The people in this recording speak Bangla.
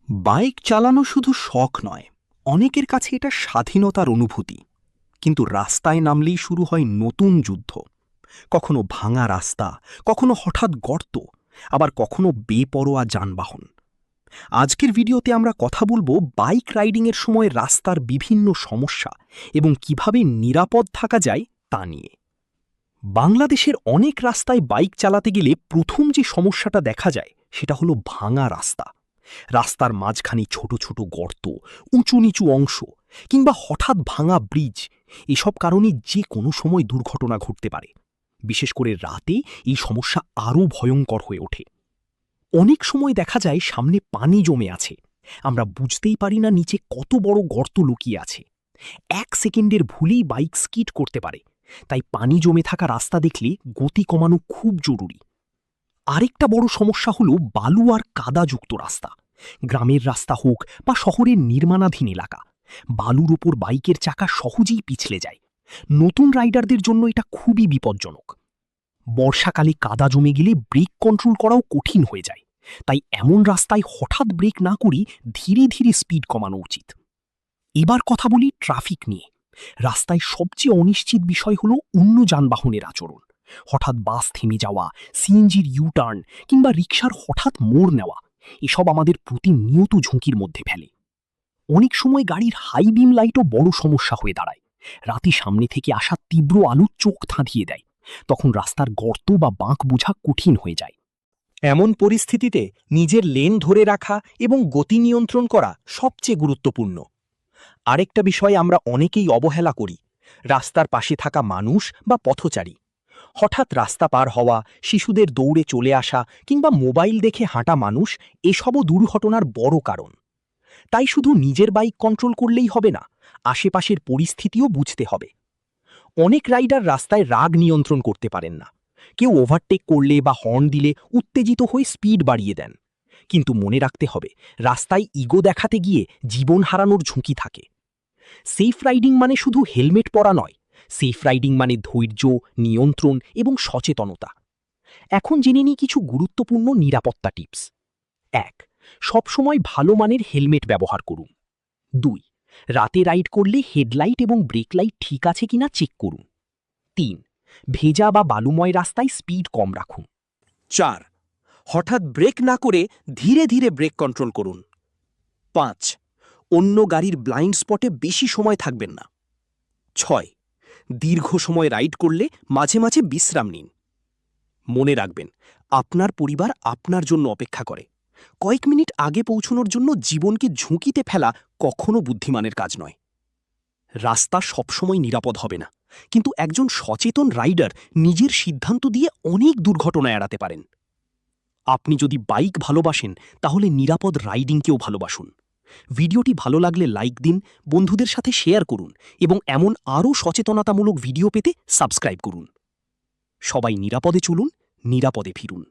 বাইক চালানো শুধু শখ নয়, অনেকের কাছে এটা স্বাধীনতার অনুভূতি। কিন্তু রাস্তায় নামলেই শুরু হয় নতুন যুদ্ধ। কখনো ভাঙা রাস্তা, কখনো হঠাৎ গর্ত, আবার কখনো বেপরোয়া যানবাহন। আজকের ভিডিওতে আমরা কথা বলবো বাইক রাইডিংয়ের সময় রাস্তার বিভিন্ন সমস্যা এবং কিভাবে নিরাপদ থাকা যায় তা নিয়ে। বাংলাদেশের অনেক রাস্তায় বাইক চালাতে গেলে প্রথম যে সমস্যাটা দেখা যায় সেটা হলো ভাঙা রাস্তা। রাস্তার মাঝখানে ছোট ছোট গর্ত, উঁচু নিচু অংশ কিংবা হঠাৎ ভাঙা ব্রিজ, এসব কারণে যে কোনো সময় দুর্ঘটনা ঘটতে পারে। বিশেষ করে রাতে এই সমস্যা আরও ভয়ঙ্কর হয়ে ওঠে। অনেক সময় দেখা যায় সামনে পানি জমে আছে, আমরা বুঝতেই পারি না নিচে কত বড় গর্ত লুকিয়ে আছে। 1 সেকেন্ডের ভুলেই বাইক স্কিড করতে পারে। তাই পানি জমে থাকা রাস্তা দেখলে গতি কমানো খুব জরুরি। আরেকটা বড় সমস্যা হলো বালু আর কাদাযুক্ত রাস্তা। গ্রামের রাস্তা হোক বা শহরের নির্মাণাধীন এলাকা, বালুর ওপর বাইকের চাকা সহজেই পিছলে যায়। নতুন রাইডারদের জন্য এটা খুবই বিপজ্জনক। বর্ষাকালে কাদা জমে গেলে ব্রেক কন্ট্রোল করাও কঠিন হয়ে যায়। তাই এমন রাস্তায় হঠাৎ ব্রেক না করে ধীরে ধীরে স্পিড কমানো উচিত। এবার কথা বলি ট্রাফিক নিয়ে। রাস্তায় সবচেয়ে অনিশ্চিত বিষয় হলো অন্য যানবাহনের আচরণ। হঠাৎ বাস থেমে যাওয়া, সিএনজির ইউটার্ন কিংবা রিকশার হঠাৎ মোড় নেওয়া, এসব আমাদের প্রতিনিয়ত ঝুঁকির মধ্যে ফেলে। অনেক সময় গাড়ির হাই বিম লাইটও বড় সমস্যা হয়ে দাঁড়ায়। রাতে সামনে থেকে আসা তীব্র আলো চোখ ধাঁধিয়ে দেয়। তখন রাস্তার গর্ত বা বাঁক বোঝা কঠিন হয়ে যায়। এমন পরিস্থিতিতে নিজের লেন ধরে রাখা এবং গতি নিয়ন্ত্রণ করা সবচেয়ে গুরুত্বপূর্ণ। আরেকটা বিষয় আমরা অনেকেই অবহেলা করি, রাস্তার পাশে থাকা মানুষ বা পথচারী। হঠাৎ রাস্তা পার হওয়া, শিশুদের দৌড়ে চলে আসা কিংবা মোবাইল দেখে হাঁটা মানুষ, এসবও দুর্ঘটনার বড় কারণ। তাই শুধু নিজের বাইক কন্ট্রোল করলেই হবে না, আশেপাশের পরিস্থিতিও বুঝতে হবে। অনেক রাইডার রাস্তায় রাগ নিয়ন্ত্রণ করতে পারেন না। কেউ ওভারটেক করলে বা হর্ন দিলে উত্তেজিত হয়ে স্পিড বাড়িয়ে দেন। কিন্তু মনে রাখতে হবে, রাস্তায় ইগো দেখাতে গিয়ে জীবন হারানোর ঝুঁকি থাকে। সেফ রাইডিং মানে শুধু হেলমেট পরা নয়, সেফ রাইডিং মানে ধৈর্য, নিয়ন্ত্রণ এবং সচেতনতা। এখন জেনে নিই কিছু গুরুত্বপূর্ণ নিরাপত্তা টিপস। 1. সবসময় ভালো মানের হেলমেট ব্যবহার করুন। 2. রাতে রাইড করলে হেডলাইট এবং ব্রেক লাইট ঠিক আছে কিনা চেক করুন। 3. ভেজা বা বালুময় রাস্তায় স্পিড কম রাখুন। 4. হঠাৎ ব্রেক না করে ধীরে ধীরে ব্রেক কন্ট্রোল করুন। 5. অন্য গাড়ির ব্লাইন্ড স্পটে বেশি সময় থাকবেন না। 6. দীর্ঘ সময় রাইড করলে মাঝে মাঝে বিশ্রাম নিন। মনে রাখবেন, আপনার পরিবার আপনার জন্য অপেক্ষা করে। কয়েক মিনিট আগে পৌঁছানোর জন্য জীবনকে ঝুঁকিতে ফেলা কখনো বুদ্ধিমানের কাজ নয়। রাস্তা সবসময় নিরাপদ হবে না, কিন্তু একজন সচেতন রাইডার নিজের সিদ্ধান্ত দিয়ে অনেক দুর্ঘটনা এড়াতে পারেন। আপনি যদি বাইক ভালোবাসেন, তাহলে নিরাপদ রাইডিংকেও ভালোবাসুন। ভিডিওটি ভালো লাগলে লাইক দিন, বন্ধুদের সাথে শেয়ার করুন এবং এমন আরও সচেতনতামূলক ভিডিও পেতে সাবস্ক্রাইব করুন। সবাই নিরাপদে চলুন, নিরাপদে ফিরুন।